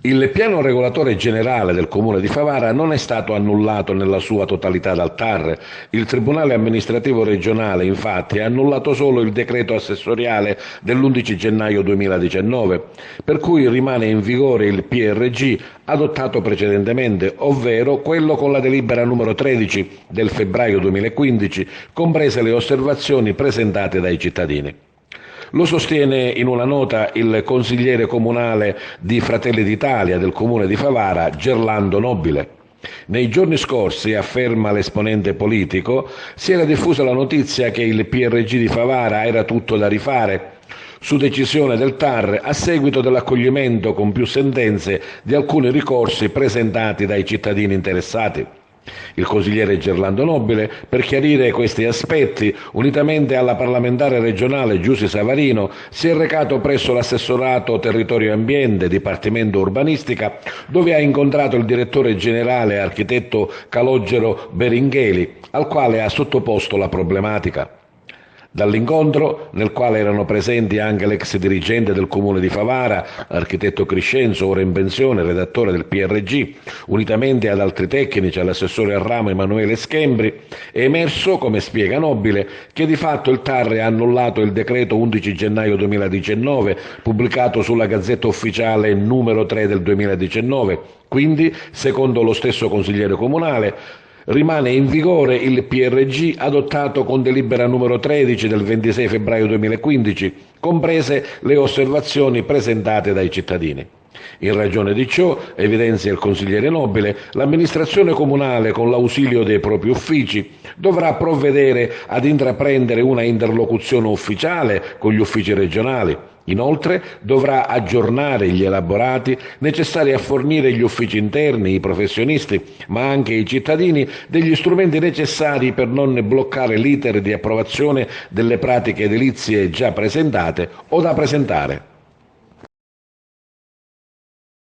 Il piano regolatore generale del Comune di Favara non è stato annullato nella sua totalità dal TAR. Il Tribunale amministrativo regionale, infatti, ha annullato solo il decreto assessoriale dell'11 gennaio 2019, per cui rimane in vigore il PRG adottato precedentemente, ovvero quello con la delibera numero 13 del febbraio 2015, comprese le osservazioni presentate dai cittadini. Lo sostiene in una nota il consigliere comunale di Fratelli d'Italia del comune di Favara, Gerlando Nobile. Nei giorni scorsi, afferma l'esponente politico, si era diffusa la notizia che il PRG di Favara era tutto da rifare, su decisione del TAR a seguito dell'accoglimento con più sentenze di alcuni ricorsi presentati dai cittadini interessati. Il consigliere Gerlando Nobile, per chiarire questi aspetti, unitamente alla parlamentare regionale Giusy Savarino, si è recato presso l'assessorato Territorio e Ambiente, Dipartimento Urbanistica, dove ha incontrato il direttore generale architetto Calogero Beringheli, al quale ha sottoposto la problematica. Dall'incontro, nel quale erano presenti anche l'ex dirigente del comune di Favara, architetto Crescenzo, ora in pensione, redattore del PRG, unitamente ad altri tecnici, all'assessore al ramo Emanuele Schembri, è emerso, come spiega Nobile, che di fatto il TAR ha annullato il decreto 11 gennaio 2019, pubblicato sulla Gazzetta Ufficiale numero 3 del 2019. Quindi, secondo lo stesso consigliere comunale, rimane in vigore il PRG adottato con delibera numero 13 del 26 febbraio 2015, comprese le osservazioni presentate dai cittadini. In ragione di ciò, evidenzia il consigliere Nobile, l'amministrazione comunale, con l'ausilio dei propri uffici, dovrà provvedere ad intraprendere una interlocuzione ufficiale con gli uffici regionali. Inoltre dovrà aggiornare gli elaborati necessari a fornire gli uffici interni, i professionisti, ma anche i cittadini, degli strumenti necessari per non bloccare l'iter di approvazione delle pratiche edilizie già presentate o da presentare.